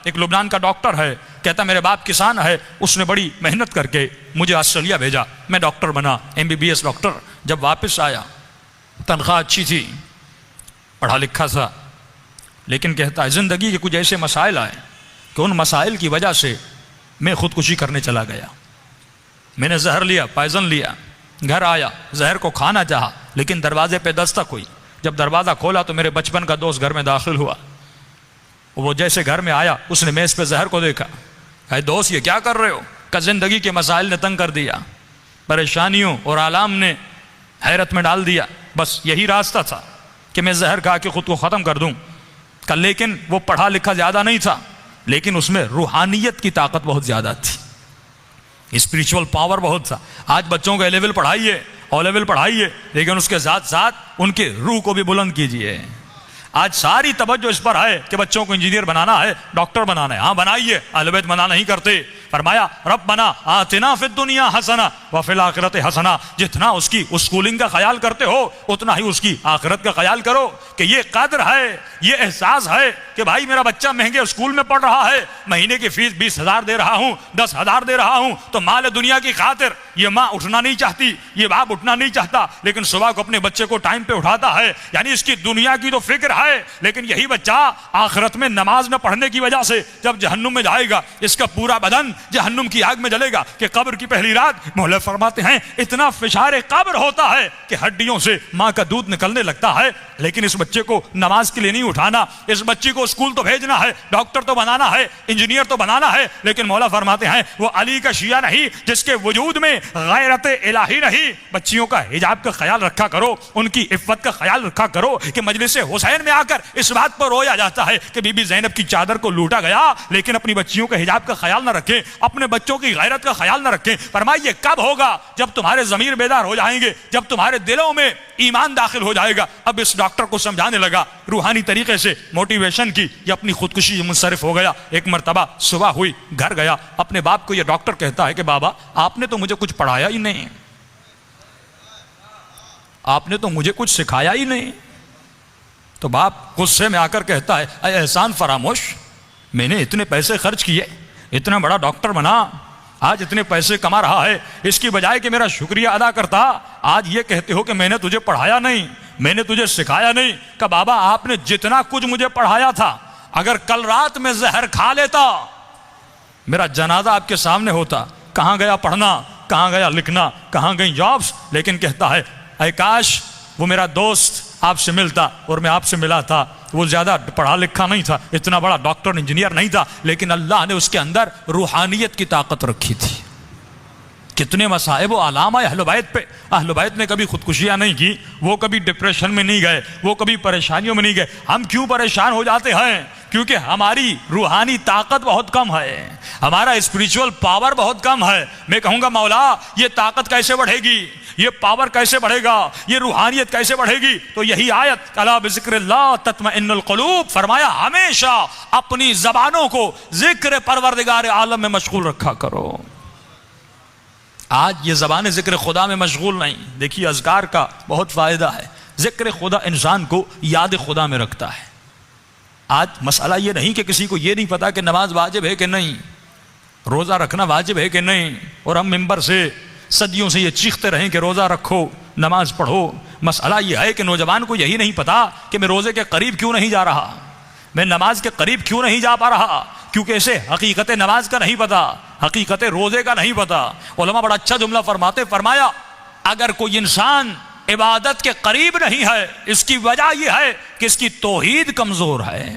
ایک لبنان کا ڈاکٹر ہے، کہتا میرے باپ کسان ہے، اس نے بڑی محنت کر کے مجھے آسٹریلیا بھیجا، میں ڈاکٹر بنا، MBBS ڈاکٹر۔ جب واپس آیا تنخواہ اچھی تھی، پڑھا لکھا تھا، لیکن کہتا ہے زندگی کے کچھ ایسے مسائل آئے کہ ان مسائل کی وجہ سے میں خودکشی کرنے چلا گیا۔ میں نے زہر لیا، پائزن لیا، گھر آیا، زہر کو کھانا چاہا، لیکن دروازے پہ دستک ہوئی۔ جب دروازہ کھولا تو میرے بچپن کا دوست گھر میں داخل ہوا۔ وہ جیسے گھر میں آیا اس نے میز پہ زہر کو دیکھا، اے دوست یہ کیا کر رہے ہو؟ کہ زندگی کے مسائل نے تنگ کر دیا، پریشانیوں اور آلام نے حیرت میں ڈال دیا، بس یہی راستہ تھا کہ میں زہر کھا کے خود کو ختم کر دوں۔ لیکن وہ پڑھا لکھا زیادہ نہیں تھا، لیکن اس میں روحانیت کی طاقت بہت زیادہ تھی، اسپریچول پاور بہت تھا۔ آج بچوں کو A-لیول پڑھائیے، O-لیول پڑھائیے، لیکن اس کے ساتھ ساتھ ان کے روح کو بھی بلند کیجیے۔ آج ساری توجہ اس پر ہے کہ بچوں کو انجینئر بنانا ہے، ڈاکٹر بنانا ہے۔ ہاں بنائیے، اہل بیت منع نہیں کرتے۔ فرمایا ربنا آتنا فی الدنیا حسنہ وفی الآخرۃ حسنہ، جتنا اس کی اسکولنگ کا خیال کرتے ہو اتنا ہی اس کی آخرت کا خیال کرو، کہ یہ قدر ہے، یہ احساس ہے کہ بھائی میرا بچہ مہنگے اسکول میں پڑھ رہا ہے، مہینے کی فیس 20,000 دے رہا ہوں، 10,000 دے رہا ہوں، تو مال دنیا کی خاطر یہ ماں اٹھنا نہیں چاہتی، یہ باپ اٹھنا نہیں چاہتا، لیکن صبح کو اپنے بچے کو ٹائم پہ اٹھاتا ہے۔ یعنی اس کی دنیا کی تو فکر ہے، لیکن یہی بچہ آخرت میں نماز نہ پڑھنے کی وجہ سے جب جہنم میں جائے گا اس کا پورا بدن جہنم کی آگ میں جلے گا۔ کہ قبر کی پہلی رات مولا فرماتے ہیں اتنا فشار قبر ہوتا ہے کہ ہڈیوں سے ماں کا دودھ نکلنے لگتا ہے، لیکن اس بچے کو نماز کے لیے نہیں اٹھانا، اس بچی کو اسکول تو بھیجنا ہے، ڈاکٹر تو بنانا ہے، انجینئر تو بنانا ہے، لیکن مولا فرماتے ہیں وہ علی کا شیعہ نہیں جس کے وجود میں غیرت الہی نہیں۔ بچیوں کا حجاب کا خیال رکھا کرو، ان کی عفت کا خیال رکھا کرو۔ کہ مجلس حسین میں آ کر اس بات پر رویا جاتا ہے کہ بی بی زینب کی چادر کو لوٹا گیا، لیکن اپنی بچیوں کے حجاب کا خیال نہ رکھیں، اپنے بچوں کی غیرت کا خیال نہ رکھیں۔ فرمایا یہ کب ہوگا؟ جب تمہارے ضمیر بیدار ہو جائیں گے، جب تمہارے دلوں میں ایمان داخل ہو جائے گا۔ اب اس ڈاکٹر کو سمجھانے لگا روحانی طریقے سے، موٹیویشن کی، یہ اپنی خودکشی سے منصرف ہو گیا۔ ایک مرتبہ صبح ہوئی، گھر گیا، اپنے باپ کو یہ ڈاکٹر کہتا ہے کہ بابا آپ نے تو مجھے کچھ پڑھایا ہی نہیں، آپ نے تو مجھے کچھ سکھایا ہی نہیں۔ تو باپ غصے میں آ کر کہتا ہے اے احسان فراموش، میں نے اتنے پیسے خرچ کیے، اتنا بڑا ڈاکٹر بنا، آج اتنے پیسے کما رہا ہے، اس کی بجائے کہ میرا شکریہ ادا کرتا، آج یہ کہتے ہو کہ میں نے تجھے پڑھایا نہیں، میں نے تجھے سکھایا نہیں۔ کہ بابا آپ نے جتنا کچھ مجھے پڑھایا تھا، اگر کل رات میں زہر کھا لیتا میرا جنازہ آپ کے سامنے ہوتا۔ کہاں گیا پڑھنا، کہاں گیا لکھنا، کہاں گئی جابس؟ لیکن کہتا ہے اے کاش وہ میرا دوست آپ سے ملتا اور میں آپ سے ملا تھا، وہ زیادہ پڑھا لکھا نہیں تھا، اتنا بڑا ڈاکٹر انجینئر نہیں تھا، لیکن اللہ نے اس کے اندر روحانیت کی طاقت رکھی تھی۔ کتنے مصائب و آلام آئے اہل بیت پہ، اہل بیت نے کبھی خودکشیاں نہیں کی، وہ کبھی ڈپریشن میں نہیں گئے، وہ کبھی پریشانیوں میں نہیں گئے۔ ہم کیوں پریشان ہو جاتے ہیں؟ کیونکہ ہماری روحانی طاقت بہت کم ہے، ہمارا اسپریچول پاور بہت کم ہے۔ میں کہوں گا مولا یہ طاقت کیسے بڑھے گی، یہ پاور کیسے بڑھے گا، یہ روحانیت کیسے بڑھے گی؟ تو یہی آیت الا بذکر اللہ تطمئن القلوب، فرمایا ہمیشہ اپنی زبانوں کو ذکر پروردگار عالم میں مشغول رکھا کرو۔ آج یہ زبان ذکر خدا میں مشغول نہیں۔ دیکھیے اذکار کا بہت فائدہ ہے، ذکر خدا انسان کو یاد خدا میں رکھتا ہے۔ آج مسئلہ یہ نہیں کہ کسی کو یہ نہیں پتا کہ نماز واجب ہے کہ نہیں، روزہ رکھنا واجب ہے کہ نہیں، اور ہم ممبر سے صدیوں سے یہ چیختے رہیں کہ روزہ رکھو، نماز پڑھو۔ مسئلہ یہ ہے کہ نوجوان کو یہی نہیں پتا کہ میں روزے کے قریب کیوں نہیں جا رہا، میں نماز کے قریب کیوں نہیں جا پا رہا، کیونکہ اسے حقیقت نماز کا نہیں پتا، حقیقت روزے کا نہیں پتا۔ علماء بڑا اچھا جملہ فرماتے، فرمایا اگر کوئی انسان عبادت کے قریب نہیں ہے، اس کی وجہ یہ ہے کہ اس کی توحید کمزور ہے۔